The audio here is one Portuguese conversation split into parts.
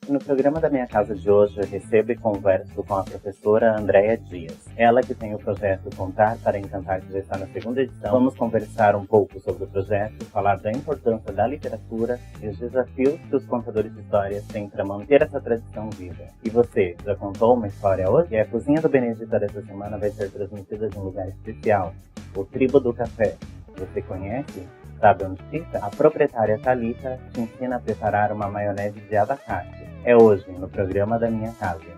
No programa da minha casa de hoje, eu recebo e converso com a professora Andréia Dias. Ela que tem o projeto Contar para Encantar, que já está na segunda edição. Vamos conversar um pouco sobre o projeto, falar da importância da literatura e os desafios que os contadores de histórias têm para manter essa tradição viva. E você, já contou uma história hoje? E a Cozinha do Benedita dessa semana vai ser transmitida de um lugar especial, o Tribo do Café. Você conhece? Sabe onde fica? A proprietária Thalita te ensina a preparar uma maionese de abacate. É hoje, no programa da minha casa.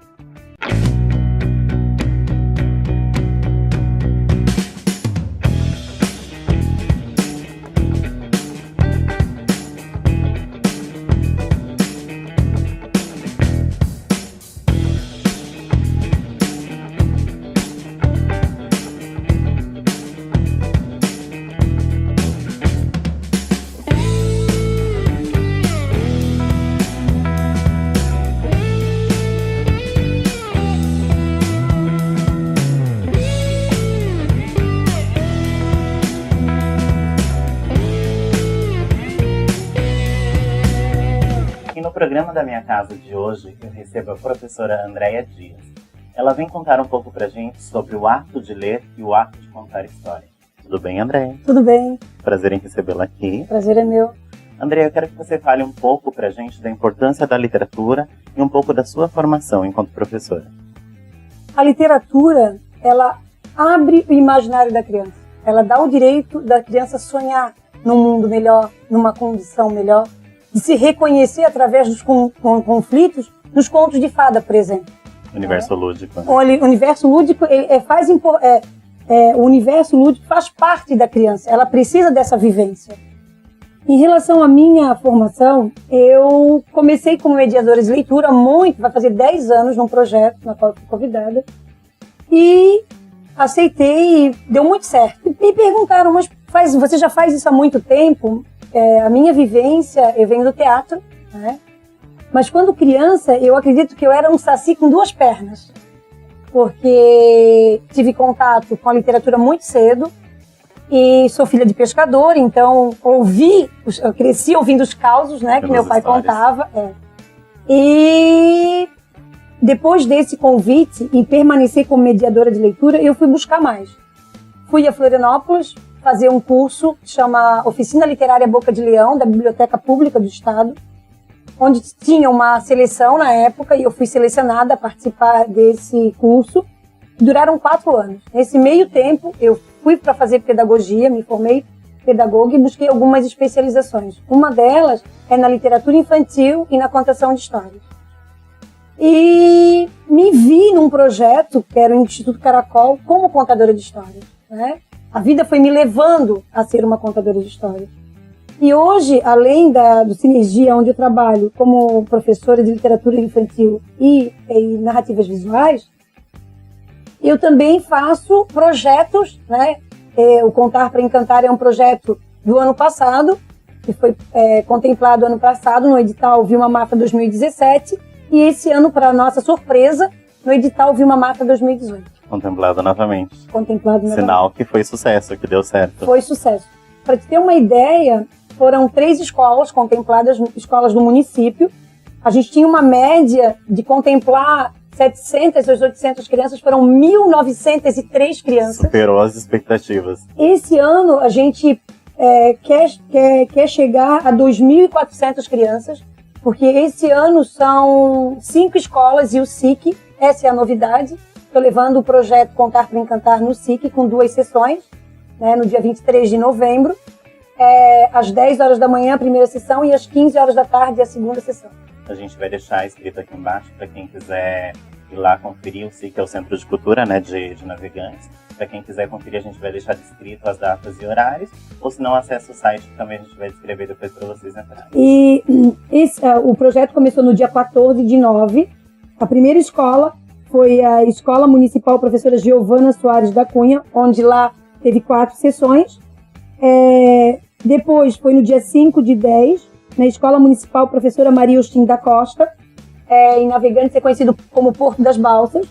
No programa da minha casa de hoje, eu recebo a professora Andréia Dias. Ela vem contar um pouco pra gente sobre o ato de ler e o ato de contar história. Tudo bem, Andréia? Tudo bem. Prazer em recebê-la aqui. Prazer é meu. Andréia, eu quero que você fale um pouco pra gente da importância da literatura e um pouco da sua formação enquanto professora. A literatura, ela abre o imaginário da criança. Ela dá o direito da criança sonhar num mundo melhor, numa condição melhor, de se reconhecer através dos conflitos nos contos de fada, por exemplo. Universo lúdico. Né? O universo lúdico o universo lúdico faz parte da criança. Ela precisa dessa vivência. Em relação à minha formação, eu comecei como mediadora de leitura vai fazer 10 anos num projeto na qual fui convidada. E aceitei e deu muito certo. Me perguntaram, mas você já faz isso há muito tempo? A minha vivência, eu venho do teatro, né? Mas quando criança, eu acredito que eu era um saci com 2 pernas, porque tive contato com a literatura muito cedo e sou filha de pescador, então eu cresci ouvindo os causos, né, que meu pai contava. E depois desse convite e permanecer como mediadora de leitura, eu fui buscar mais. Fui a Florianópolis fazer um curso que chama Oficina Literária Boca de Leão, da Biblioteca Pública do Estado, onde tinha uma seleção na época e eu fui selecionada a participar desse curso. Duraram 4 anos. Nesse meio tempo, eu fui para fazer pedagogia, me formei pedagoga e busquei algumas especializações. Uma delas é na literatura infantil e na contação de histórias. E me vi num projeto, que era o Instituto Caracol, como contadora de histórias, né? A vida foi me levando a ser uma contadora de histórias. E hoje, além do Sinergia, onde eu trabalho como professora de literatura infantil e narrativas visuais, eu também faço projetos, né? O Contar para Encantar é um projeto do ano passado, que foi contemplado ano passado no edital Vilma Mata 2017, e esse ano, para nossa surpresa, no edital Vilma Mata 2018. Contemplado novamente. Sinal que foi sucesso, que deu certo. Foi sucesso. Para te ter uma ideia, foram 3 escolas contempladas, escolas do município. A gente tinha uma média de contemplar 700 ou 800 crianças, foram 1.903 crianças. Superou as expectativas. Esse ano a gente quer chegar a 2.400 crianças, porque esse ano são 5 escolas e o SIC, essa é a novidade. Estou levando o projeto Contar para Encantar no SIC com 2 sessões, né, no dia 23 de novembro, às 10 horas da manhã a primeira sessão e às 15 horas da tarde a segunda sessão. A gente vai deixar escrito aqui embaixo para quem quiser ir lá conferir. O SIC é o Centro de Cultura, né, de Navegantes. Para quem quiser conferir, a gente vai deixar descrito as datas e horários, ou se não, acessa o site que também a gente vai descrever depois para vocês entrarem. E o projeto começou no dia 14 de 9. A primeira escola foi a Escola Municipal Professora Giovana Soares da Cunha, onde lá teve 4 sessões. Depois foi no dia 5 de 10, na Escola Municipal Professora Maria Austin da Costa, em Navegantes, é conhecido como Porto das Balsas.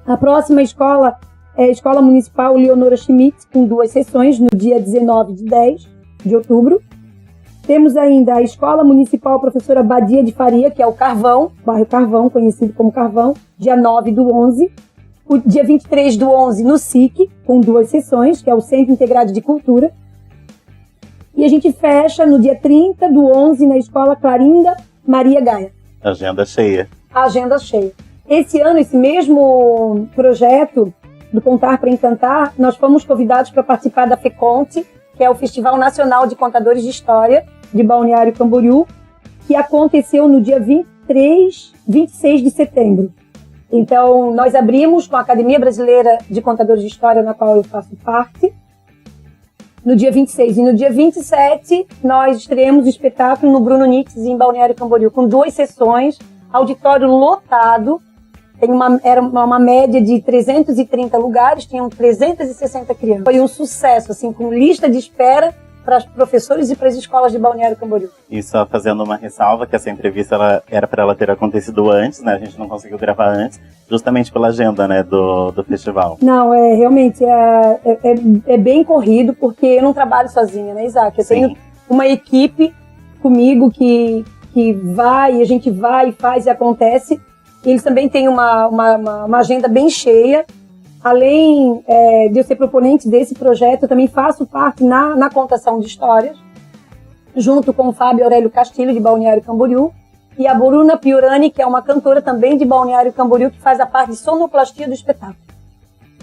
A próxima escola é a Escola Municipal Leonora Schmidt, com 2 sessões, no dia 19 de 10 de outubro. Temos ainda a Escola Municipal Professora Badia de Faria, que é o Carvão, bairro Carvão, conhecido como Carvão, dia 9/11. O dia 23/11 no SIC, com 2 sessões, que é o Centro Integrado de Cultura. E a gente fecha no dia 30/11 na Escola Clarinda Maria Gaia. Agenda cheia. Agenda cheia. Esse ano, esse mesmo projeto do Contar para Encantar, nós fomos convidados para participar da FECONTE, que é o Festival Nacional de Contadores de História de Balneário Camboriú, que aconteceu no dia 26 de setembro. Então, nós abrimos com a Academia Brasileira de Contadores de História, na qual eu faço parte, no dia 26. E no dia 27, nós estreamos o espetáculo no Nix, em Balneário Camboriú, com 2 sessões, auditório lotado. Era uma média de 330 lugares, tinham 360 crianças. Foi um sucesso, assim, com lista de espera para os professores e para as escolas de Balneário Camboriú. E só fazendo uma ressalva, que essa entrevista era para ela ter acontecido antes, né? A gente não conseguiu gravar antes, justamente pela agenda, né, do festival. Não, realmente é bem corrido, porque eu não trabalho sozinha, né, Isaac? Eu tenho uma equipe comigo que vai, a gente vai e faz e acontece. Eles também têm uma agenda bem cheia. Além de eu ser proponente desse projeto, eu também faço parte na contação de histórias, junto com o Fábio Aurélio Castilho, de Balneário Camboriú, e a Bruna Piorani, que é uma cantora também de Balneário Camboriú, que faz a parte de sonoplastia do espetáculo.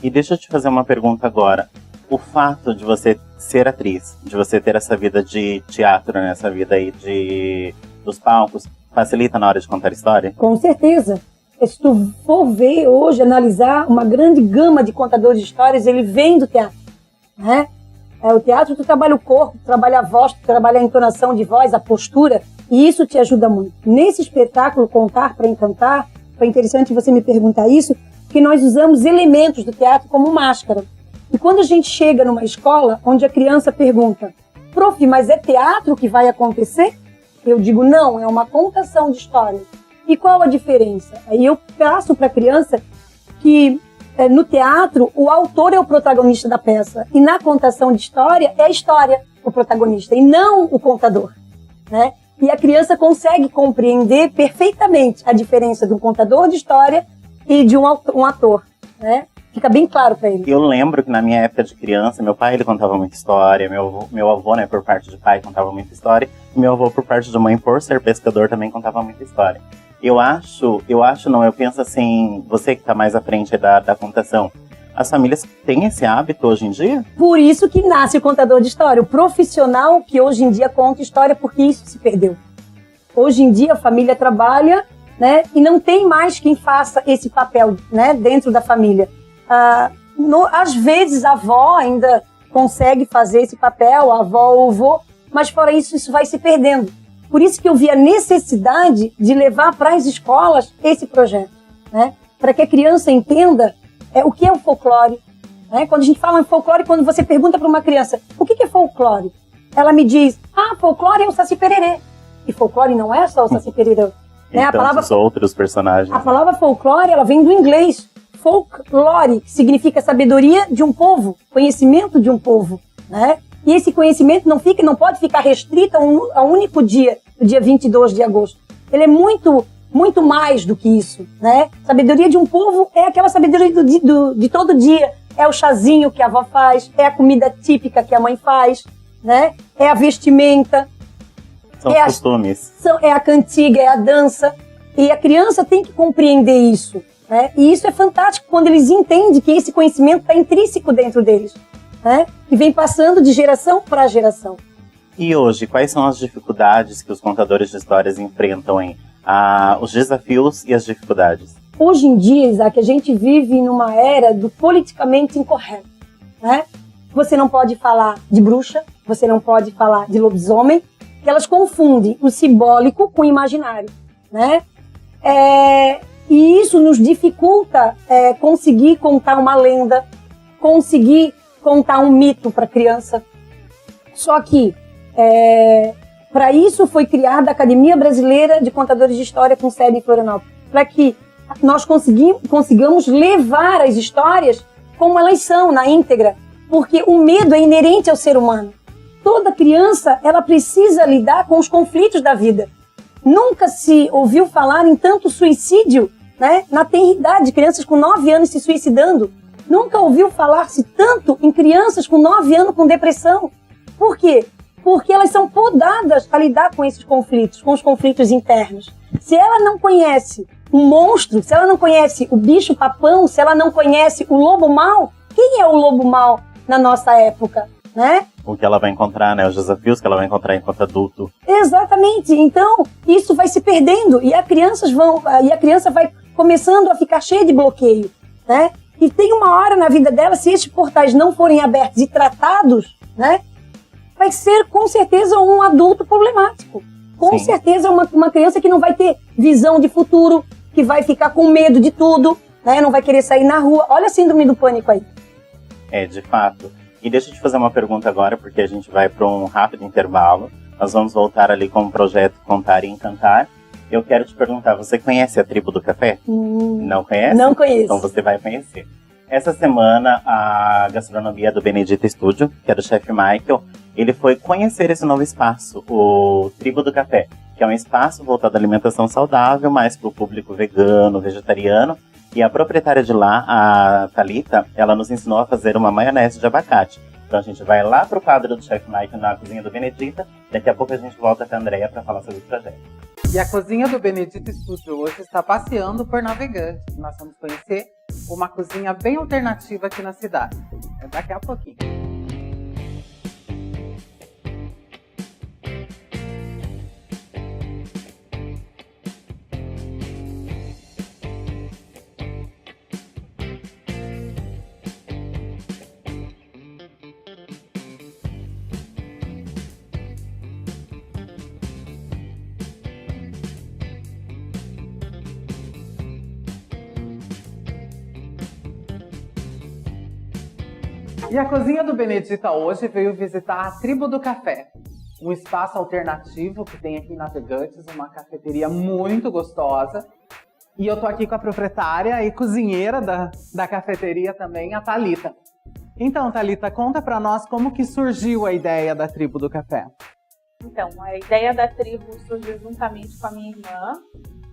E deixa eu te fazer uma pergunta agora. O fato de você ser atriz, de você ter essa vida de teatro, né, essa vida aí dos palcos, facilita na hora de contar história? Com certeza. Se tu for ver hoje, analisar, uma grande gama de contadores de histórias, ele vem do teatro, né? O teatro, tu trabalha o corpo, tu trabalha a voz, tu trabalha a entonação de voz, a postura, e isso te ajuda muito. Nesse espetáculo, Contar para Encantar, foi interessante você me perguntar isso, porque nós usamos elementos do teatro como máscara. E quando a gente chega numa escola, onde a criança pergunta, prof, mas é teatro que vai acontecer? Eu digo, não, é uma contação de histórias. E qual a diferença? Aí eu passo para a criança que no teatro o autor é o protagonista da peça e na contação de história é a história o protagonista e não o contador, né? E a criança consegue compreender perfeitamente a diferença de um contador de história e de um ator, né? Fica bem claro para ele. Eu lembro que na minha época de criança, meu pai ele contava muita história, meu avô, né, por parte de pai, contava muita história, e meu avô, por parte de mãe, por ser pescador, também contava muita história. Eu penso assim, você que está mais à frente da contação, as famílias têm esse hábito hoje em dia? Por isso que nasce o contador de história, o profissional que hoje em dia conta história, porque isso se perdeu. Hoje em dia a família trabalha, né, e não tem mais quem faça esse papel, né, dentro da família. Às vezes a avó ainda consegue fazer esse papel, a avó ou o avô, mas fora isso vai se perdendo. Por isso que eu vi a necessidade de levar para as escolas esse projeto, né? Para que a criança entenda o que é o folclore. Né? Quando a gente fala em folclore, quando você pergunta para uma criança, o que é folclore? Ela me diz, folclore é o Saci Pererê. E folclore não é só o Saci Pererê. Né? A palavra, outros personagens. A palavra folclore, ela vem do inglês. Folklore, que significa sabedoria de um povo, conhecimento de um povo, né? E esse conhecimento não pode ficar restrito a um único dia, o dia 22 de agosto. Ele é muito, muito mais do que isso, né? Sabedoria de um povo é aquela sabedoria de todo dia. É o chazinho que a avó faz, é a comida típica que a mãe faz, né? É a vestimenta. São os costumes. É a cantiga, é a dança. E a criança tem que compreender isso. Né? E isso é fantástico quando eles entendem que esse conhecimento está intrínseco dentro deles, né? E vem passando de geração para geração. E hoje, quais são as dificuldades que os contadores de histórias enfrentam, hein? Os desafios e as dificuldades? Hoje em dia, Isaac, a gente vive numa era do politicamente incorreto, né? Você não pode falar de bruxa, você não pode falar de lobisomem, que elas confundem o simbólico com o imaginário, né? E isso nos dificulta conseguir contar uma lenda, conseguir contar um mito para a criança. Só que, para isso foi criada a Academia Brasileira de Contadores de História com sede em Florianópolis, para que nós consigamos levar as histórias como elas são, na íntegra, porque o medo é inerente ao ser humano. toda criança, ela precisa lidar com os conflitos da vida. Nunca se ouviu falar em tanto suicídio, né? Na tenridade, crianças com 9 anos se suicidando. Nunca ouviu falar-se tanto em crianças com 9 anos com depressão. Por quê? Porque elas são podadas a lidar com esses conflitos, com os conflitos internos. Se ela não conhece um monstro, se ela não conhece o bicho papão, se ela não conhece o lobo mau, quem é o lobo mau na nossa época, né? O que ela vai encontrar, né? Os desafios que ela vai encontrar enquanto adulto. Exatamente. Então, isso vai se perdendo e a criança vai começando a ficar cheia de bloqueio, né? E tem uma hora na vida dela, se esses portais não forem abertos e tratados, né? Vai ser, com certeza, um adulto problemático. Com Sim. certeza, uma criança que não vai ter visão de futuro, que vai ficar com medo de tudo, né? Não vai querer sair na rua. Olha a síndrome do pânico aí. De fato. E deixa eu te fazer uma pergunta agora, porque a gente vai para um rápido intervalo. Nós vamos voltar ali com o projeto Contar e Encantar. Eu quero te perguntar, você conhece a Tribo do Café? Não conhece? Não conheço. Então você vai conhecer. Essa semana, a gastronomia do Benedita Studio, que é do chefe Michael, ele foi conhecer esse novo espaço, o Tribo do Café, que é um espaço voltado à alimentação saudável, mais para o público vegano, vegetariano. E a proprietária de lá, a Thalita, ela nos ensinou a fazer uma maionese de abacate. Então a gente vai lá pro quadro do chefe Michael na cozinha do Benedita. Daqui a pouco a gente volta com a Andrea para falar sobre o projeto. E a cozinha do Benedita Studio hoje está passeando por Navegante. Nós vamos conhecer uma cozinha bem alternativa aqui na cidade. É daqui a pouquinho. E a cozinha do Benedita hoje veio visitar a Tribo do Café, um espaço alternativo que tem aqui em Navegantes, uma cafeteria muito gostosa. E eu tô aqui com a proprietária e cozinheira da cafeteria também, a Thalita. Então, Thalita, conta pra nós como que surgiu a ideia da Tribo do Café. Então, a ideia da tribo surgiu juntamente com a minha irmã,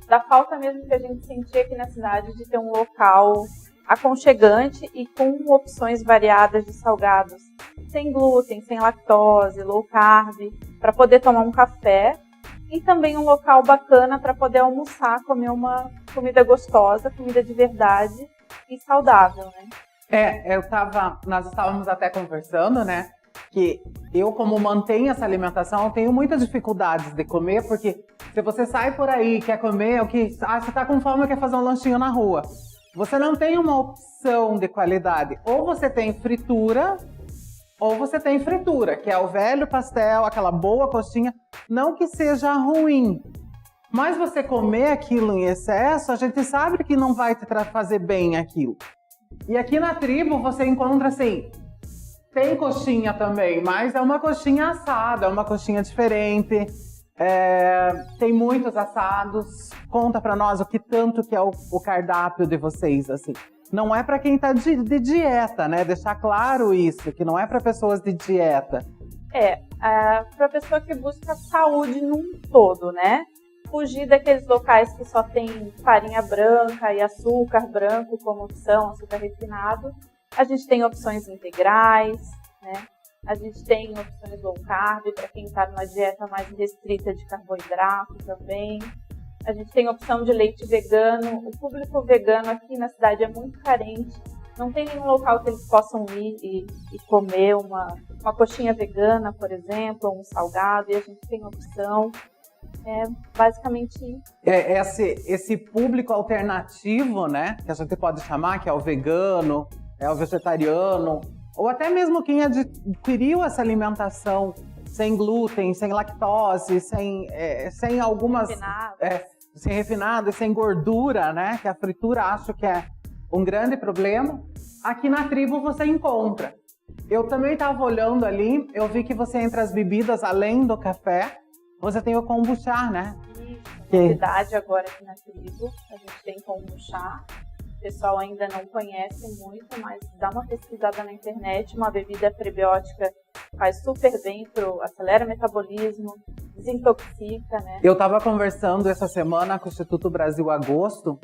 da falta mesmo que a gente sentia aqui na cidade de ter um local aconchegante e com opções variadas de salgados, sem glúten, sem lactose, low carb, para poder tomar um café e também um local bacana para poder almoçar, comer uma comida gostosa, comida de verdade e saudável, né? Nós estávamos até conversando, né, que eu, como mantenho essa alimentação, eu tenho muitas dificuldades de comer, porque se você sai por aí, quer comer, você tá com fome e quer fazer um lanchinho na rua. Você não tem uma opção de qualidade. Ou você tem fritura, ou você tem fritura, que é o velho pastel, aquela boa coxinha. Não que seja ruim, mas você comer aquilo em excesso, a gente sabe que não vai te fazer bem aquilo. E aqui na Tribo você encontra assim, tem coxinha também, mas é uma coxinha assada, é uma coxinha diferente. Tem muitos assados. Conta pra nós o que tanto que é o cardápio de vocês, assim. Não é pra quem tá de dieta, né? Deixar claro isso, que não é pra pessoas de dieta. Pra pessoa que busca saúde num todo, né? Fugir daqueles locais que só tem farinha branca e açúcar branco como opção, açúcar refinado. A gente tem opções integrais, né? A gente tem opções low carb para quem está numa dieta mais restrita de carboidrato também. A gente tem opção de leite vegano. O público vegano aqui na cidade é muito carente. Não tem nenhum local que eles possam ir e comer uma coxinha vegana, por exemplo, ou um salgado. E a gente tem opção. Basicamente esse público alternativo, né? Que a gente pode chamar, que é o vegano, é o vegetariano, ou até mesmo quem adquiriu essa alimentação sem glúten, sem lactose, sem algumas... sem refinado e sem gordura, né? Que a fritura acho que é um grande problema. Aqui na Tribo você encontra. Eu também estava olhando ali, eu vi que você, entre as bebidas, além do café, você tem o kombucha, né? Isso, novidade agora aqui na Tribo. A gente tem kombucha. O pessoal ainda não conhece muito, mas dá uma pesquisada na internet. Uma bebida prebiótica faz super bem acelera o metabolismo, desintoxica, né? Eu estava conversando essa semana com o Instituto Brasil Agosto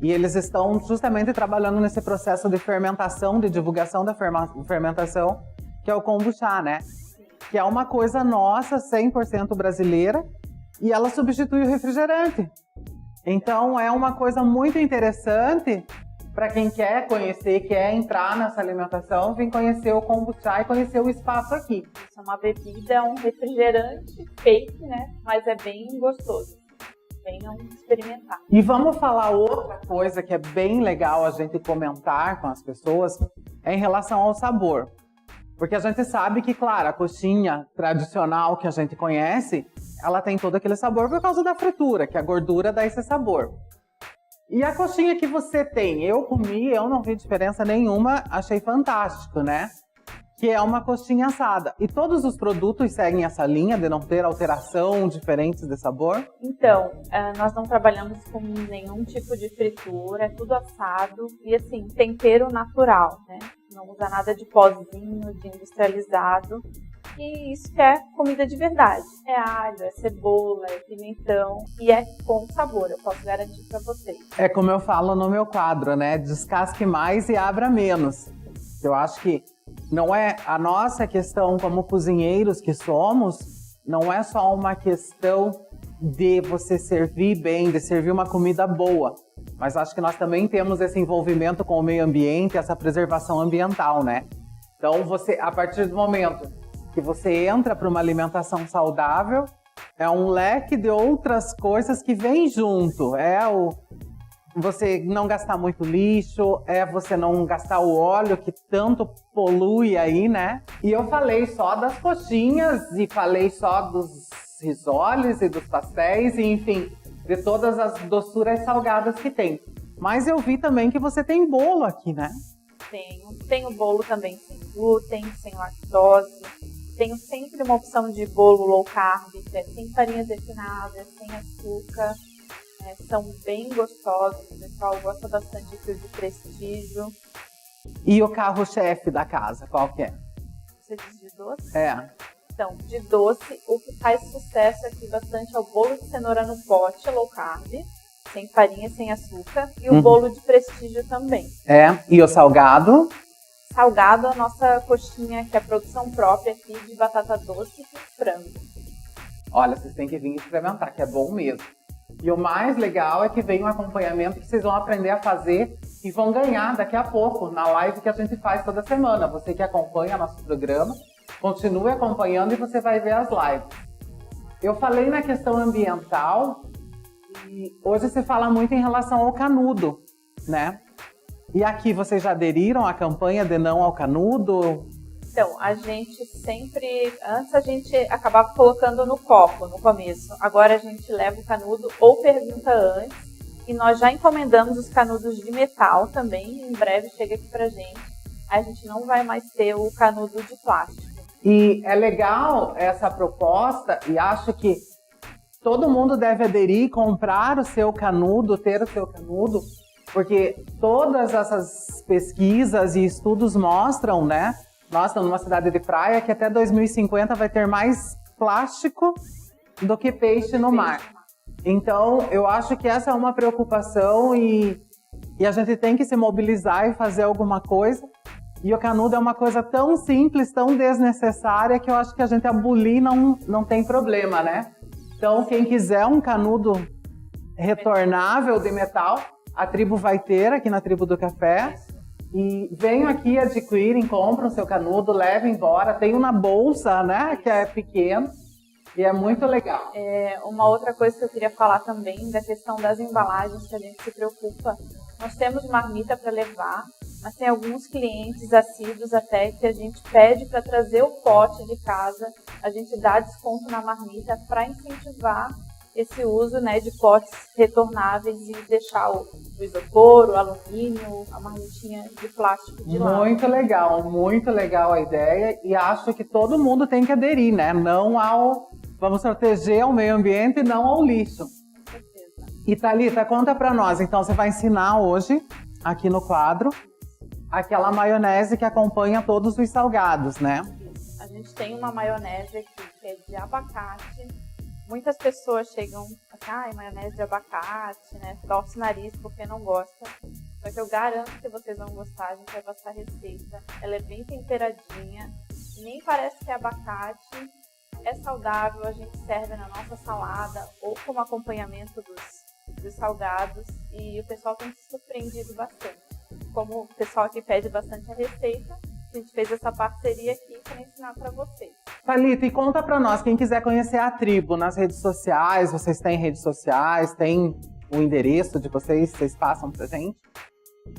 e eles estão justamente trabalhando nesse processo de fermentação, de divulgação da fermentação, que é o kombucha, né? Que é uma coisa nossa, 100% brasileira, e ela substitui o refrigerante. Então é uma coisa muito interessante para quem quer conhecer, quer entrar nessa alimentação, vir conhecer o kombucha e conhecer o espaço aqui. Isso é uma bebida, um refrigerante fake, né? Mas é bem gostoso. Venham experimentar. E vamos falar outra coisa que é bem legal a gente comentar com as pessoas, é em relação ao sabor. Porque a gente sabe que, claro, a coxinha tradicional que a gente conhece, ela tem todo aquele sabor por causa da fritura, que a gordura dá esse sabor. E a coxinha que você tem, eu comi, eu não vi diferença nenhuma, achei fantástico, né? Que é uma coxinha assada. E todos os produtos seguem essa linha de não ter alteração diferentes de sabor? Então, nós não trabalhamos com nenhum tipo de fritura, é tudo assado e assim, tempero natural, né? Não usa nada de pozinho, de industrializado. E isso que é comida de verdade. É alho, é cebola, é pimentão e é com sabor, eu posso garantir para vocês. É como eu falo no meu quadro, né? Descasque mais e abra menos. Eu acho que não é a nossa questão como cozinheiros que somos, não é só uma questão de você servir bem, de servir uma comida boa. Mas acho que nós também temos esse envolvimento com o meio ambiente, essa preservação ambiental, né? Então, você, a partir do momento que você entra para uma alimentação saudável, é um leque de outras coisas que vem junto. Você não gastar muito lixo, você não gastar o óleo que tanto polui aí, né? E eu falei só das coxinhas e falei só dos risoles e dos pastéis, e enfim, de todas as doçuras salgadas que tem. Mas eu vi também que você tem bolo aqui, né? Tenho bolo também sem glúten, sem lactose. Tenho sempre uma opção de bolo low carb, que é sem farinhas refinadas, sem açúcar. São bem gostosos, o pessoal gosta bastante de prestígio. E o carro-chefe da casa, qual que é? Você diz de doce? É. Então, de doce, o que faz sucesso aqui bastante é o bolo de cenoura no pote, low carb, sem farinha, sem açúcar, e o bolo de prestígio também. E o salgado? Salgado, a nossa coxinha, que é a produção própria aqui de batata doce e frango. Olha, vocês têm que vir experimentar, que é bom mesmo. E o mais legal é que vem um acompanhamento que vocês vão aprender a fazer e vão ganhar daqui a pouco, na live que a gente faz toda semana. Você que acompanha nosso programa, continue acompanhando e você vai ver as lives. Eu falei na questão ambiental e hoje se fala muito em relação ao canudo, né? E aqui vocês já aderiram à campanha de não ao canudo? Então, a gente sempre... Antes a gente acabava colocando no copo, no começo. Agora a gente leva o canudo ou pergunta antes. E nós já encomendamos os canudos de metal também. Em breve chega aqui pra gente. A gente não vai mais ter o canudo de plástico. E é legal essa proposta e acho que todo mundo deve aderir, comprar o seu canudo, ter o seu canudo. Porque todas essas pesquisas e estudos mostram, né? Nós estamos numa cidade de praia que até 2050 vai ter mais plástico do que peixe no mar. Então, eu acho que essa é uma preocupação e a gente tem que se mobilizar e fazer alguma coisa. E o canudo é uma coisa tão simples, tão desnecessária, que eu acho que a gente abolir não tem problema, né? Então, quem quiser um canudo retornável de metal, a tribo vai ter aqui na Tribo do Café. E venham aqui, adquirem, compram seu canudo, levem embora. Tem um na bolsa, né, que é pequeno e é muito legal. Uma outra coisa que eu queria falar também, da questão das embalagens, que a gente se preocupa. Nós temos marmita para levar, mas tem alguns clientes assíduos até que a gente pede para trazer o pote de casa. A gente dá desconto na marmita para incentivar esse uso, né, de potes retornáveis e deixar o isopor, o alumínio, a marmitinha de plástico de lado. Muito legal a ideia e acho que todo mundo tem que aderir, né? Vamos proteger ao meio ambiente e não ao lixo. Com certeza. E Thalita, conta pra nós, então você vai ensinar hoje aqui no quadro, aquela maionese que acompanha todos os salgados, né? Isso. A gente tem uma maionese aqui que é de abacate. Muitas pessoas chegam assim, ai, maionese de abacate, né? Torce o nariz porque não gosta. Só que eu garanto que vocês vão gostar, a gente vai passar a receita. Ela é bem temperadinha, nem parece que é abacate. É saudável, a gente serve na nossa salada ou como acompanhamento dos salgados. E o pessoal tem se surpreendido bastante. Como o pessoal aqui pede bastante a receita, a gente fez essa parceria aqui para ensinar para vocês. Thalita, e conta pra nós, quem quiser conhecer a tribo nas redes sociais, vocês têm redes sociais, tem o endereço de vocês passam pra gente?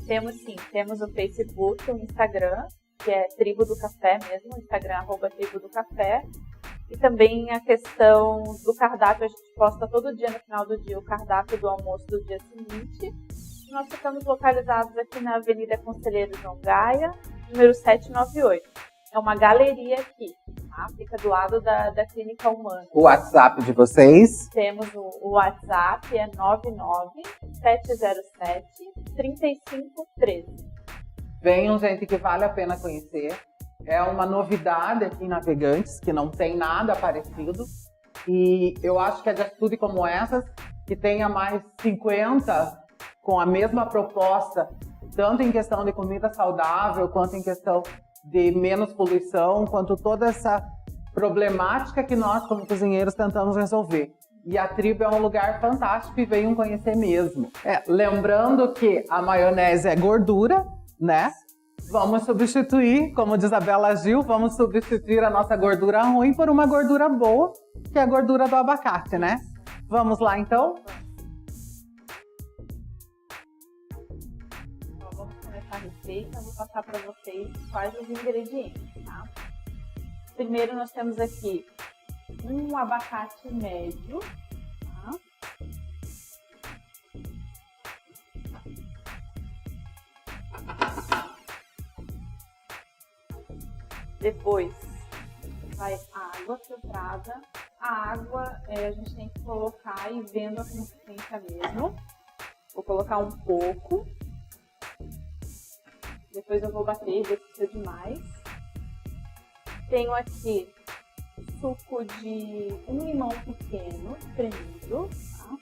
Temos sim, temos o Facebook, o Instagram, que é Tribo do Café mesmo, Instagram @Tribo do Café. E também a questão do cardápio, a gente posta todo dia no final do dia o cardápio do almoço do dia seguinte. Nós ficamos localizados aqui na Avenida Conselheiro João Gaia, número 798. É uma galeria aqui, tá? Fica do lado da Clínica Humana. O WhatsApp de vocês? Temos o WhatsApp, é 99707-3513. Venham, gente, que vale a pena conhecer. É uma novidade aqui em Navegantes, que não tem nada parecido. E eu acho que é de atitude como essas, que tenha mais 50 com a mesma proposta, tanto em questão de comida saudável, quanto em questão de menos poluição, quanto toda essa problemática que nós, como cozinheiros, tentamos resolver. E a tribo é um lugar fantástico e venham conhecer mesmo. Lembrando que a maionese é gordura, né? Vamos substituir, como diz a Bela Gil, vamos substituir a nossa gordura ruim por uma gordura boa, que é a gordura do abacate, né? Vamos lá, então? Vamos começar a receita, vou passar para vocês quais os ingredientes, tá? Primeiro nós temos aqui um abacate médio, tá? Depois vai água filtrada. A água a gente tem que colocar e vendo a consistência mesmo. Vou colocar um pouco. Depois eu vou bater, ver se precisa de mais. Tenho aqui suco de um limão pequeno, espremido, tá?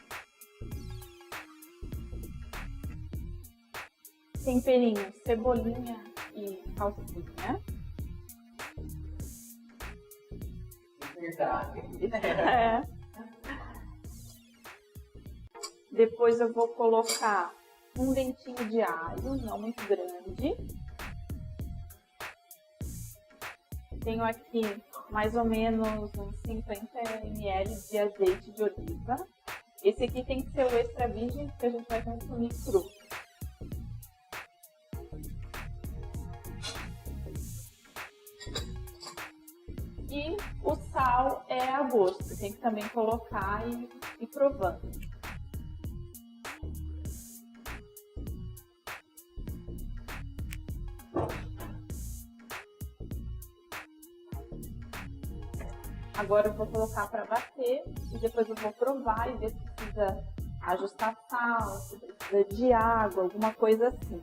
Temperinho, cebolinha e salsinha. Verdade. Depois eu vou colocar um dentinho de alho, não muito grande. Tenho aqui mais ou menos uns 50 ml de azeite de oliva. Esse aqui tem que ser o extra virgem, porque a gente vai consumir cru. E o sal é a gosto, tem que também colocar e ir provando. Agora eu vou colocar para bater e depois eu vou provar e ver se precisa ajustar sal, se precisa de água, alguma coisa assim.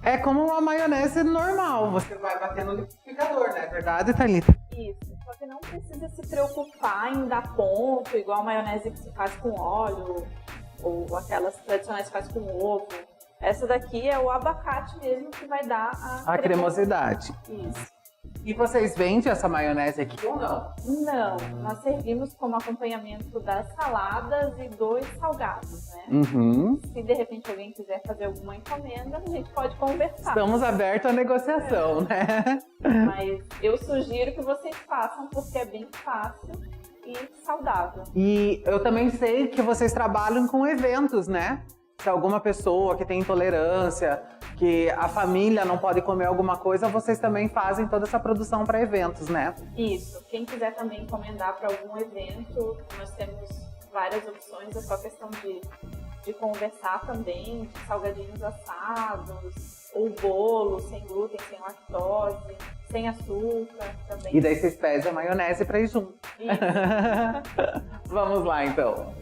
É como uma maionese normal, você vai bater no liquidificador, não é verdade, Thalita? Isso, só que não precisa se preocupar em dar ponto, igual a maionese que se faz com óleo, ou aquelas tradicionais que faz com ovo. Essa daqui é o abacate mesmo que vai dar a cremosidade. Isso. E vocês vendem essa maionese aqui ou não? Não, nós servimos como acompanhamento das saladas e dos salgados, né? Uhum. Se de repente alguém quiser fazer alguma encomenda, a gente pode conversar. Estamos abertos à negociação, né? Mas eu sugiro que vocês façam, porque é bem fácil e saudável. E eu também sei que vocês trabalham com eventos, né? Se alguma pessoa que tem intolerância, que a família não pode comer alguma coisa, vocês também fazem toda essa produção para eventos, né? Isso. Quem quiser também encomendar para algum evento, nós temos várias opções, é só questão de conversar também, de salgadinhos assados, ou bolo sem glúten, sem lactose, sem açúcar também. E daí vocês pedem a maionese para ir junto. Isso. Vamos lá, então.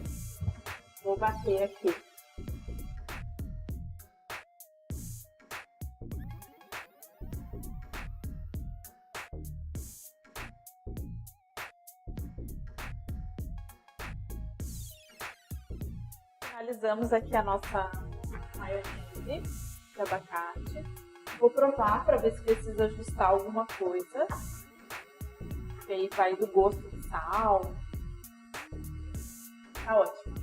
Vou bater aqui. Finalizamos aqui a nossa maionese de abacate. Vou provar para ver se precisa ajustar alguma coisa. Que aí vai do gosto de sal. Tá ótimo.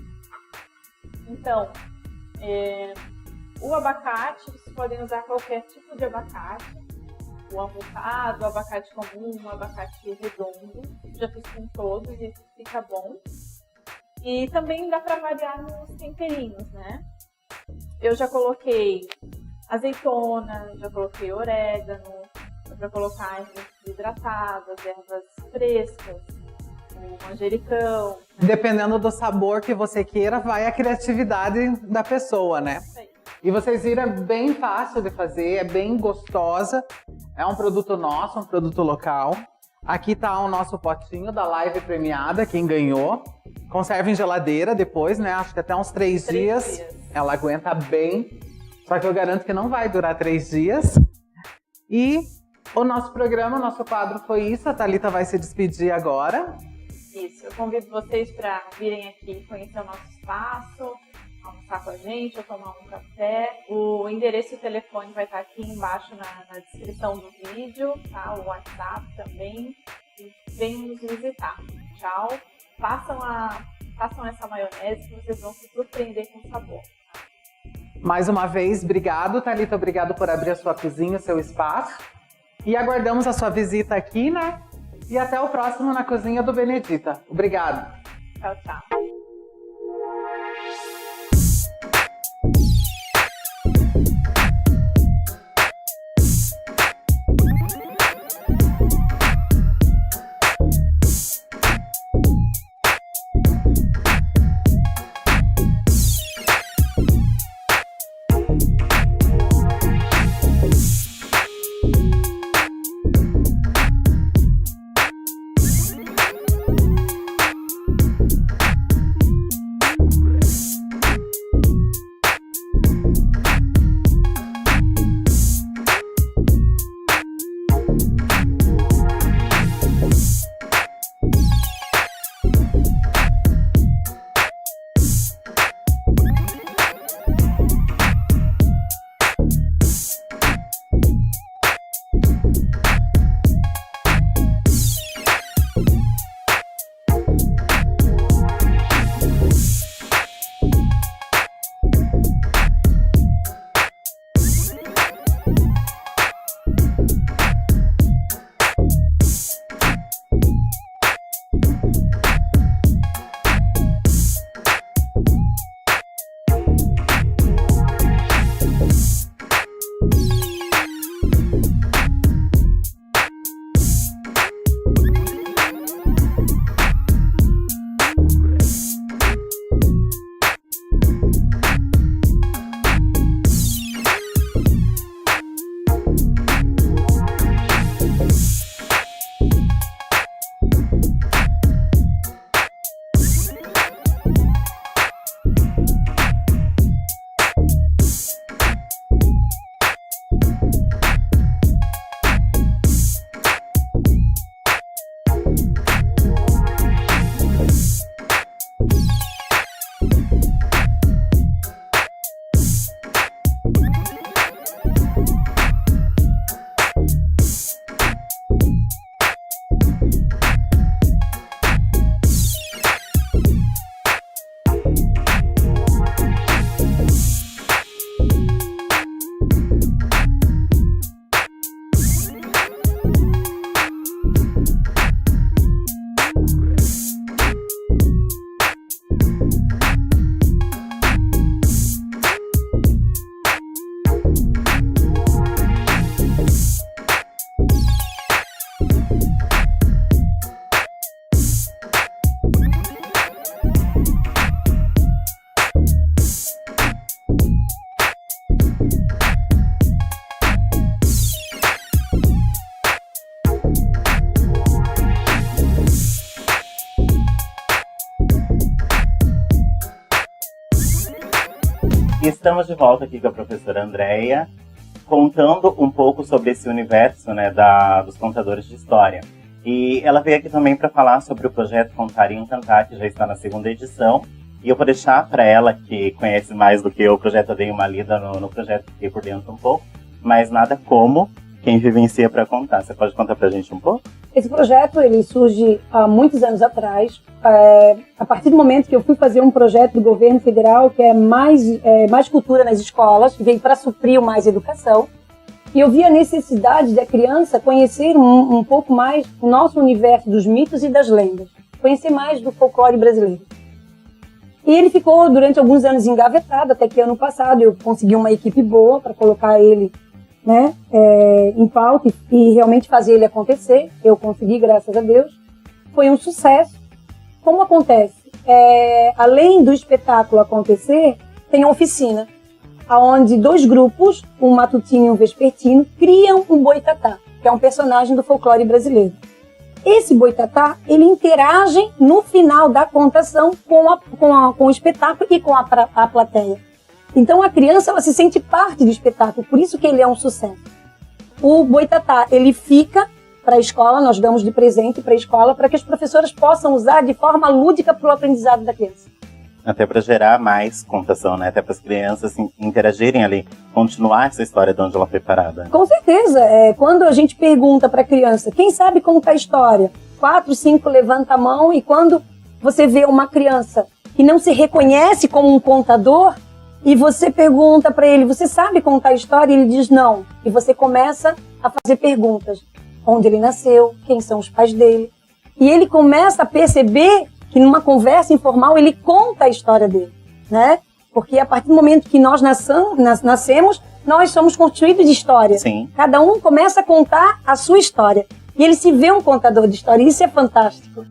Então, o abacate, vocês podem usar qualquer tipo de abacate. O avocado, o abacate comum, o abacate redondo. Já fiz com todos e fica bom. E também dá para variar nos temperinhos, né? Eu já coloquei azeitona, já coloquei orégano, dá para colocar ervas hidratadas, ervas frescas, o manjericão. Dependendo do sabor que você queira, vai a criatividade da pessoa, né? Isso aí. E vocês viram, é bem fácil de fazer, é bem gostosa. É um produto nosso, um produto local. Aqui tá o nosso potinho da live premiada, quem ganhou. Conserva em geladeira depois, né? Acho que até uns 3 dias. Ela aguenta bem. Só que eu garanto que não vai durar 3 dias. E o nosso programa, o nosso quadro foi isso. A Thalita vai se despedir agora. Isso, eu convido vocês para virem aqui conhecer o nosso espaço, almoçar com a gente ou tomar um café. O endereço e o telefone vai estar aqui embaixo na descrição do vídeo, tá? O WhatsApp também. E venham nos visitar. Tchau. Façam essa maionese que vocês vão se surpreender com o sabor. Mais uma vez, obrigado, Thalita. Obrigado por abrir a sua cozinha, o seu espaço. E aguardamos a sua visita aqui, né? E até o próximo na Cozinha do Benedita. Obrigado. Tchau, tchau. E estamos de volta aqui com a professora Andréia, contando um pouco sobre esse universo, né, dos contadores de história. E ela veio aqui também para falar sobre o projeto Contar e Encantar, que já está na 2ª edição E eu vou deixar para ela, que conhece mais do que eu o projeto, eu dei uma lida no projeto, fiquei por dentro um pouco, mas nada como quem vivencia para contar. Você pode contar pra gente um pouco? Esse projeto, ele surge há muitos anos atrás, a partir do momento que eu fui fazer um projeto do governo federal, que é mais cultura nas escolas, que veio para suprir o Mais Educação, e eu vi a necessidade da criança conhecer um pouco mais o nosso universo dos mitos e das lendas, conhecer mais do folclore brasileiro. E ele ficou durante alguns anos engavetado, até que ano passado eu consegui uma equipe boa para colocar ele, né, em pauta e realmente fazer ele acontecer. Eu consegui, graças a Deus. Foi um sucesso. Como acontece? Além do espetáculo acontecer, tem a oficina, onde 2 grupos, um matutino e um vespertino, criam um boitatá, que é um personagem do folclore brasileiro. Esse boitatá, ele interage no final da contação com o espetáculo e com a plateia. Então a criança, ela se sente parte do espetáculo, por isso que ele é um sucesso. O boitatá, ele fica para a escola, nós damos de presente para a escola, para que as professoras possam usar de forma lúdica para o aprendizado da criança. Até para gerar mais contação, né? Até para as crianças interagirem ali, continuar essa história de onde ela foi parada. Com certeza. Quando a gente pergunta para a criança, quem sabe contar a história? 4, 5 levanta a mão, e quando você vê uma criança que não se reconhece como um contador, e você pergunta para ele, você sabe contar a história? E ele diz não. E você começa a fazer perguntas. Onde ele nasceu? Quem são os pais dele? E ele começa a perceber que numa conversa informal ele conta a história dele, né? Porque a partir do momento que nós nascemos, nós somos constituídos de história. Sim. Cada um começa a contar a sua história. E ele se vê um contador de história. E isso é fantástico.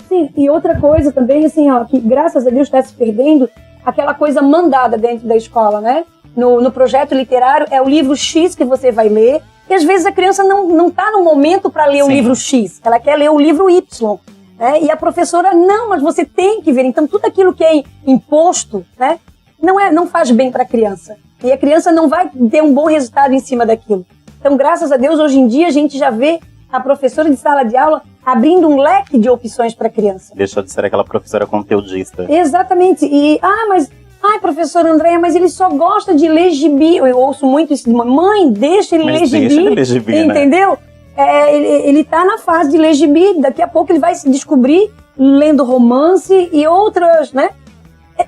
Sim, e outra coisa também, assim, ó, que graças a Deus está se perdendo, aquela coisa mandada dentro da escola, né? No projeto literário, é o livro X que você vai ler, e às vezes a criança não está no momento para ler o livro X, ela quer ler o livro Y, né? E a professora, não, mas você tem que ver. Então tudo aquilo que é imposto, né, não faz bem para a criança, e a criança não vai ter um bom resultado em cima daquilo. Então, graças a Deus, hoje em dia a gente já vê a professora de sala de aula abrindo um leque de opções para a criança. Deixou de ser aquela professora conteudista. Exatamente. E, professora Andréia, mas ele só gosta de ler gibi. Eu ouço muito isso de mãe, deixa ele ler gibi. Deixa ele ler gibi, entendeu? Né? Ele tá na fase de ler gibi, daqui a pouco ele vai se descobrir lendo romance e outras, né?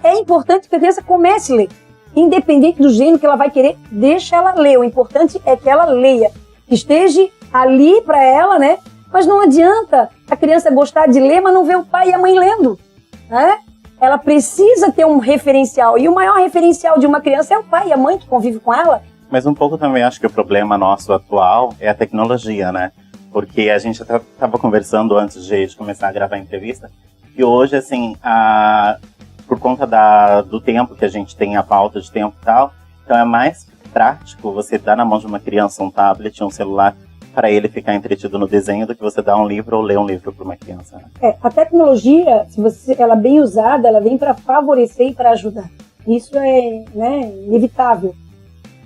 É importante que a criança comece a ler. Independente do gênero que ela vai querer, deixa ela ler. O importante é que ela leia, que esteja ali para ela, né? Mas não adianta a criança gostar de ler, mas não ver o pai e a mãe lendo, né? Ela precisa ter um referencial, e o maior referencial de uma criança é o pai e a mãe que convivem com ela. Mas um pouco também acho que o problema nosso atual é a tecnologia, né? Porque a gente até estava conversando antes de começar a gravar a entrevista, que hoje, assim, por conta do tempo que a gente tem, a pauta de tempo e tal, então é mais prático você dar na mão de uma criança um tablet, um celular, para ele ficar entretido no desenho, do que você dar um livro ou ler um livro para uma criança. A tecnologia, ela bem usada, ela vem para favorecer e para ajudar. Isso é, né, inevitável.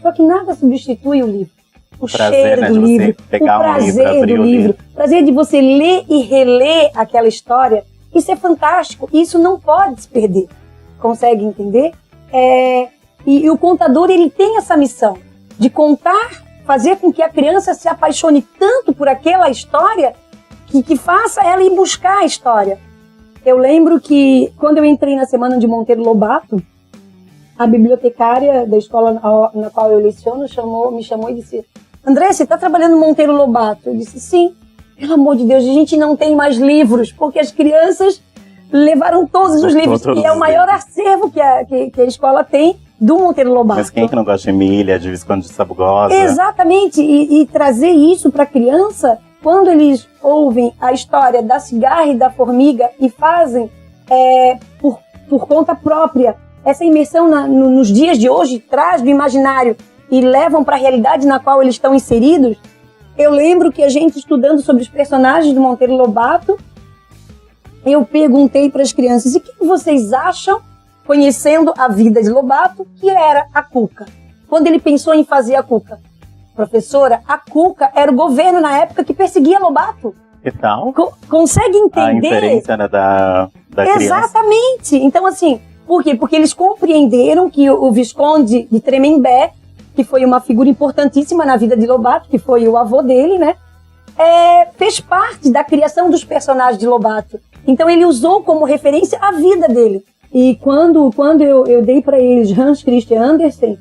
Só que nada substitui o livro. O prazer, cheiro, né, do livro, o prazer do livro, o prazer de você ler e reler aquela história. Isso é fantástico. Isso não pode se perder. Consegue entender? E o contador, ele tem essa missão de contar, fazer com que a criança se apaixone tanto por aquela história que faça ela ir buscar a história. Eu lembro que quando eu entrei na Semana de Monteiro Lobato, a bibliotecária da escola na qual eu leciono me chamou e disse: André, você está trabalhando no Monteiro Lobato? Eu disse: sim. Pelo amor de Deus, a gente não tem mais livros, porque as crianças levaram todos os livros, e é o maior acervo que a escola tem do Monteiro Lobato. Mas quem é que não gosta de Emília, de Visconde de Sabugosa? Exatamente, e trazer isso para a criança, quando eles ouvem a história da cigarra e da formiga e fazem por conta própria essa imersão nos dias de hoje, traz do imaginário e levam para a realidade na qual eles estão inseridos. Eu lembro que a gente, estudando sobre os personagens do Monteiro Lobato, eu perguntei para as crianças: e o que vocês acham, conhecendo a vida de Lobato, que era a Cuca? Quando ele pensou em fazer a Cuca. professora, a Cuca era o governo na época que perseguia Lobato. Que tal? Consegue entender? A inferência, né, da criança. Exatamente. Então, assim, por quê? Porque eles compreenderam que o Visconde de Tremembé, que foi uma figura importantíssima na vida de Lobato, que foi o avô dele, né? Fez parte da criação dos personagens de Lobato. Então ele usou como referência a vida dele. E quando eu dei para eles Hans Christian Andersen,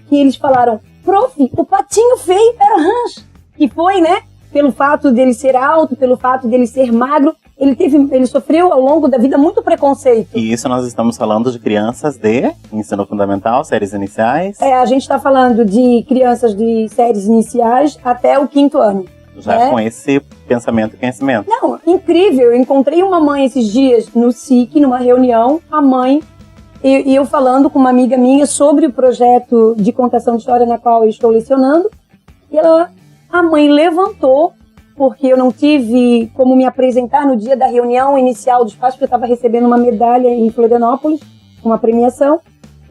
que eles falaram, prof, o patinho feio era Hans. Que foi, né? Pelo fato dele ser alto, pelo fato dele ser magro, ele sofreu ao longo da vida muito preconceito. E isso nós estamos falando de crianças de ensino fundamental, séries iniciais? A gente está falando de crianças de séries iniciais até o 5º ano. Já com esse pensamento e conhecimento. Não, incrível. Eu encontrei uma mãe esses dias no SIC, numa reunião, a mãe, e eu falando com uma amiga minha sobre o projeto de contação de história na qual eu estou lecionando, e a mãe levantou, porque eu não tive como me apresentar no dia da reunião inicial dos pais, porque eu estava recebendo uma medalha em Florianópolis, uma premiação,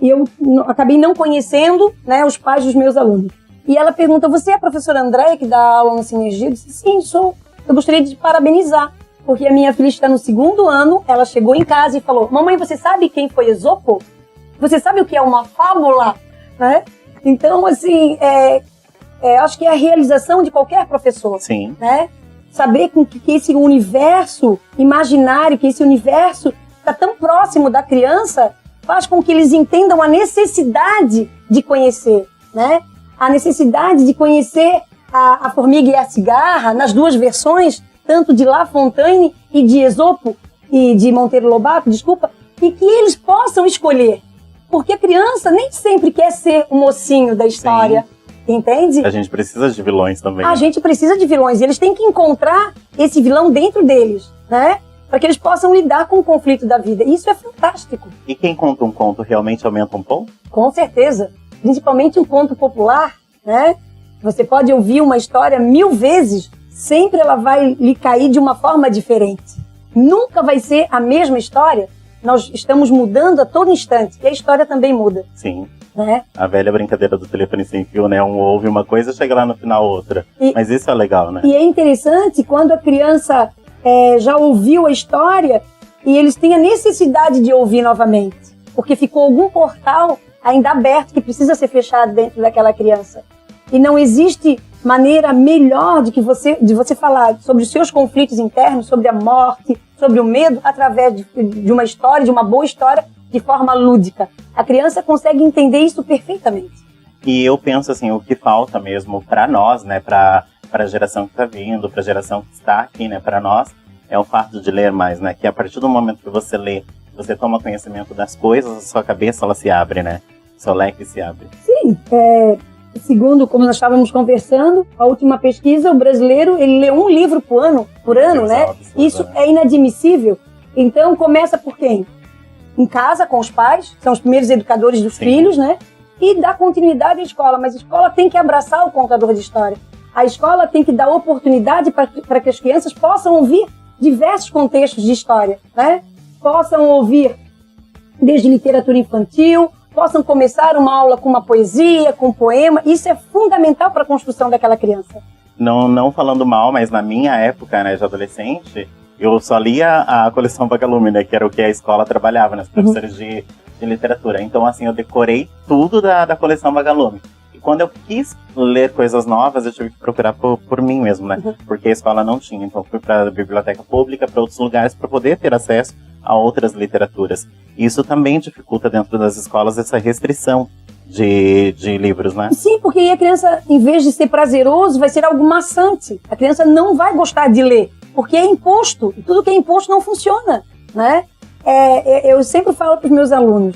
e eu acabei não conhecendo, né, os pais dos meus alunos. E ela pergunta, você é a professora Andréia que dá aula no Sinergia? Eu disse, sim, sou. Eu gostaria de parabenizar, porque a minha filha está no 2º ano, ela chegou em casa e falou, mamãe, você sabe quem foi Esopo? Você sabe o que é uma fábula? Né? Então, assim, acho que é a realização de qualquer professor. Sim. Né? Saber que esse universo imaginário, que esse universo está tão próximo da criança, faz com que eles entendam a necessidade de conhecer, né? A necessidade de conhecer a formiga e a cigarra, nas duas versões, tanto de La Fontaine e de Esopo, e de Monteiro Lobato, desculpa, e que eles possam escolher. Porque a criança nem sempre quer ser o mocinho da história, entende? A gente precisa de vilões também. A gente precisa de vilões, e eles têm que encontrar esse vilão dentro deles, né? Para que eles possam lidar com o conflito da vida. Isso é fantástico. E quem conta um conto realmente aumenta um ponto? Com certeza. Principalmente um conto popular, né? Você pode ouvir uma história 1000 vezes, sempre ela vai lhe cair de uma forma diferente. Nunca vai ser a mesma história. Nós estamos mudando a todo instante, e a história também muda. Sim. Né? A velha brincadeira do telefone sem fio, né? Um ouve uma coisa, chega lá no final outra. Mas isso é legal, né? E é interessante quando a criança já ouviu a história e eles têm a necessidade de ouvir novamente. Porque ficou algum portal ainda aberto que precisa ser fechado dentro daquela criança. E não existe maneira melhor de você falar sobre os seus conflitos internos, sobre a morte, sobre o medo, através de uma história, de uma boa história, de forma lúdica. A criança consegue entender isso perfeitamente. E eu penso assim, o que falta mesmo para nós, né, para a geração que está vindo, para a geração que está aqui, né, para nós, é o fato de ler mais, né, que a partir do momento que você lê, você toma conhecimento das coisas, a sua cabeça ela se abre, né, seu leque se abre. Sim, segundo como nós estávamos conversando, a última pesquisa, o brasileiro ele lê um livro por ano, né? Isso é inadmissível. Então começa por quem? Em casa, com os pais, são os primeiros educadores dos filhos, né? E dá continuidade à escola, mas a escola tem que abraçar o contador de história. A escola tem que dar oportunidade para que as crianças possam ouvir diversos contextos de história, né? Possam ouvir desde literatura infantil, possam começar uma aula com uma poesia, com um poema. Isso é fundamental para a construção daquela criança. Não falando mal, mas na minha época, né, de adolescente, eu só lia a coleção Vagalume, né, que era o que a escola trabalhava, nas professores de literatura. Então, assim, eu decorei tudo da coleção Vagalume. E quando eu quis ler coisas novas, eu tive que procurar por mim mesmo, né? Porque a escola não tinha. Então, fui para a biblioteca pública, para outros lugares, para poder ter acesso a outras literaturas. Isso também dificulta dentro das escolas essa restrição de livros, né? Sim, porque aí a criança, em vez de ser prazeroso, vai ser algo maçante. A criança não vai gostar de ler, porque é imposto. E tudo que é imposto não funciona, né? Eu sempre falo para os meus alunos,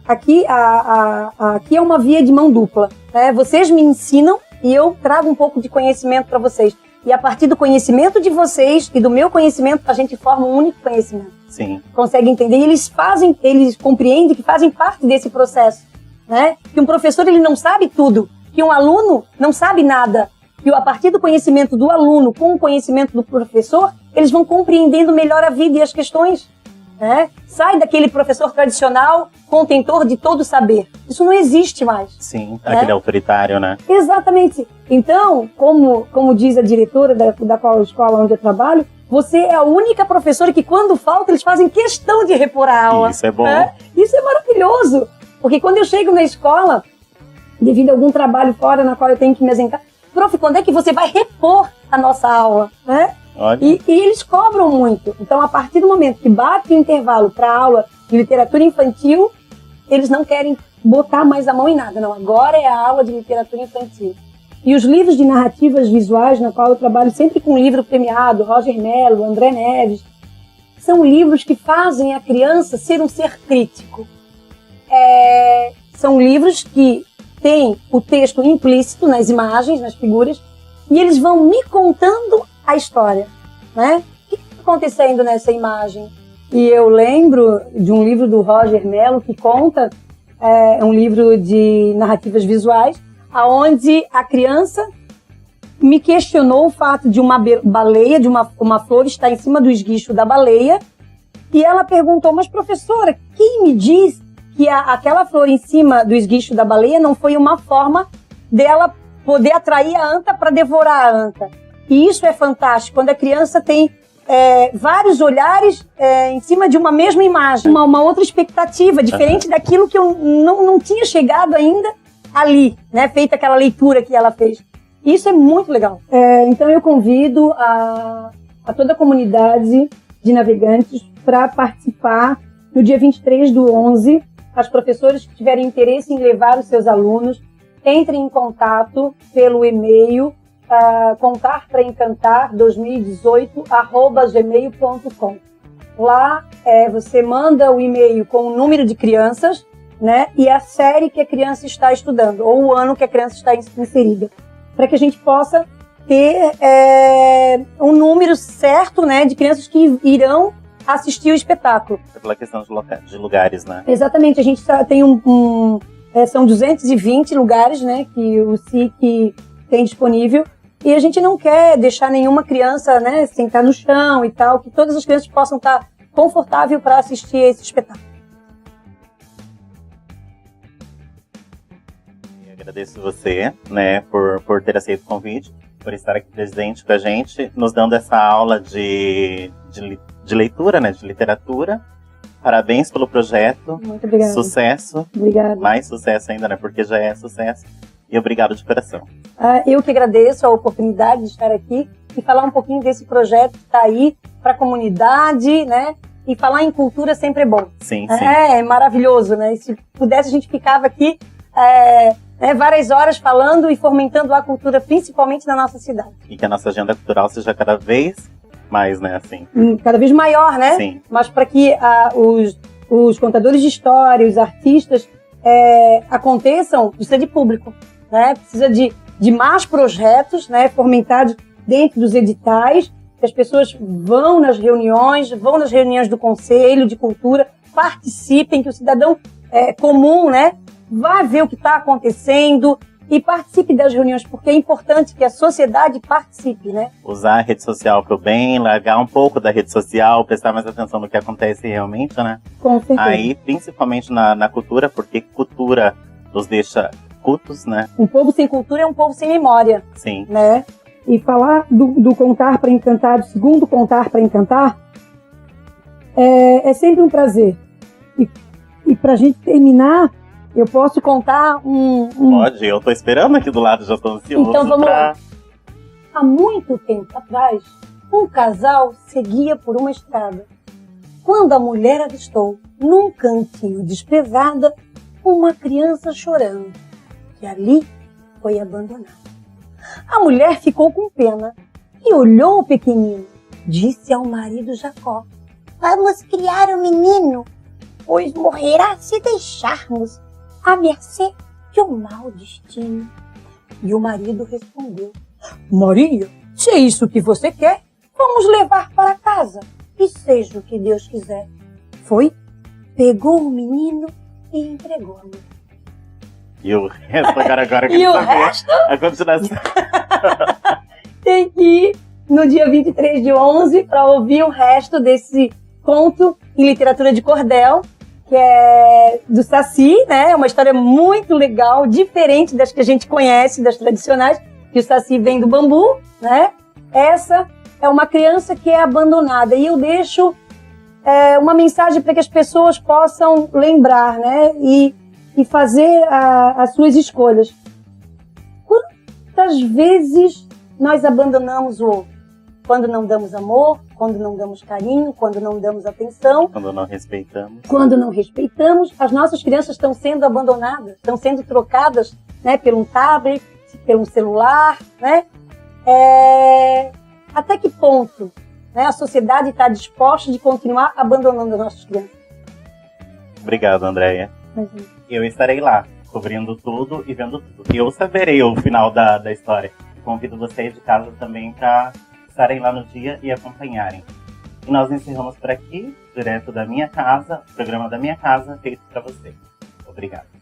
aqui é uma via de mão dupla, né? Vocês me ensinam e eu trago um pouco de conhecimento para vocês. E a partir do conhecimento de vocês e do meu conhecimento, a gente forma um único conhecimento. Sim. Consegue entender? E eles compreendem que fazem parte desse processo, né? Que um professor, ele não sabe tudo. Que um aluno não sabe nada. E a partir do conhecimento do aluno com o conhecimento do professor, eles vão compreendendo melhor a vida e as questões. né? Sai daquele professor tradicional, contentor de todo saber. Isso não existe mais. Sim, aquele autoritário, né? Exatamente. Então, como diz a diretora da qual escola onde eu trabalho, você é a única professora que, quando falta, eles fazem questão de repor a aula. Isso é bom. Isso é maravilhoso. Porque quando eu chego na escola, devido a algum trabalho fora na qual eu tenho que me ausentar, prof, quando é que você vai repor a nossa aula? Né? E eles cobram muito. Então, a partir do momento que bate o intervalo para aula de literatura infantil, eles não querem botar mais a mão em nada. Não, agora é a aula de literatura infantil. E os livros de narrativas visuais, na qual eu trabalho sempre com livro premiado, Roger Mello, André Neves, são livros que fazem a criança ser um ser crítico. São livros que têm o texto implícito nas imagens, nas figuras, e eles vão me contando a história, né? O que está acontecendo nessa imagem? E eu lembro de um livro do Roger Mello que conta, é um livro de narrativas visuais, aonde a criança me questionou o fato de uma baleia, de uma flor estar em cima do esguicho da baleia, e ela perguntou, mas professora, quem me diz que aquela flor em cima do esguicho da baleia não foi uma forma dela poder atrair a anta para devorar a anta? E isso é fantástico, quando a criança tem vários olhares em cima de uma mesma imagem, uma outra expectativa, diferente daquilo que eu não tinha chegado ainda ali, né? Feita aquela leitura que ela fez. Isso é muito legal. Então eu convido a toda a comunidade de navegantes para participar no dia 23/11. As professoras que tiverem interesse em levar os seus alunos, entrem em contato pelo e-mail contarpraencantar2018@gmail.com. Lá você manda o e-mail com o número de crianças, né, e a série que a criança está estudando, ou o ano que a criança está inserida, para que a gente possa ter um número certo, né, de crianças que irão assistir o espetáculo. Pela questão de lugares, né? Exatamente, a gente tem são 220 lugares, né, que o SIC tem disponível, e a gente não quer deixar nenhuma criança, né, sentar no chão e tal, que todas as crianças possam estar confortáveis para assistir esse espetáculo. Eu agradeço você, né, por ter aceito o convite, por estar aqui presente com a gente, nos dando essa aula de leitura, né, de literatura. Parabéns pelo projeto. Muito obrigada. Sucesso. Obrigada. Mais sucesso ainda, né, porque já é sucesso. E obrigado de coração. Eu que agradeço a oportunidade de estar aqui e falar um pouquinho desse projeto que está aí para a comunidade, né? E falar em cultura sempre é bom. Sim, sim. É maravilhoso, né? E se pudesse, a gente ficava aqui várias horas falando e fomentando a cultura, principalmente na nossa cidade. E que a nossa agenda cultural seja cada vez mais, né, assim. Cada vez maior, né? Sim. Mas para que os contadores de história, os artistas aconteçam, precisa de público, né? Precisa de mais projetos, né, fomentados dentro dos editais, que as pessoas vão nas reuniões do Conselho de Cultura, participem, que o cidadão comum, né, vá ver o que está acontecendo e participe das reuniões, porque é importante que a sociedade participe, né? Usar a rede social para o bem, largar um pouco da rede social, prestar mais atenção no que acontece realmente, né? Com certeza. Aí, principalmente na cultura, porque cultura nos deixa cultos, né? Um povo sem cultura é um povo sem memória. Sim. Né? E falar do Contar para Encantar, do segundo Contar para Encantar, é sempre um prazer. E para a gente terminar, eu posso contar Pode, eu tô esperando aqui do lado, já tô ansioso. Então vamos lá. Há muito tempo atrás, um casal seguia por uma estrada, quando a mulher avistou, num cantinho desprezada, uma criança chorando, que ali foi abandonada. A mulher ficou com pena e olhou o pequenino. Disse ao marido Jacó: vamos criar o menino, pois morrerá se deixarmos à mercê de um mau destino. E o marido respondeu: Maria, se é isso que você quer, vamos levar para casa, e seja o que Deus quiser. Foi, pegou o menino e entregou a mulher. E o resto agora que E o saber resto? a continuação. Tem que ir no dia 23/11 para ouvir o resto desse conto em literatura de cordel, que é do Saci, né? É uma história muito legal, diferente das que a gente conhece, das tradicionais, que o Saci vem do bambu, né? Essa é uma criança que é abandonada. E eu deixo uma mensagem para que as pessoas possam lembrar, né? E fazer as suas escolhas. Quantas vezes nós abandonamos o outro? Quando não damos amor, quando não damos carinho, quando não damos atenção. Quando não respeitamos. Quando não respeitamos, as nossas crianças estão sendo abandonadas, estão sendo trocadas, né, por um tablet, pelo celular, né? Até que ponto, né, a sociedade está disposta de continuar abandonando as nossas crianças? Obrigado, Andréia. Eu estarei lá, cobrindo tudo e vendo tudo. E eu saberei o final da história. Convido vocês de casa também para estarem lá no dia e acompanharem. E nós encerramos por aqui, direto da minha casa, o programa da minha casa, feito para você. Obrigado.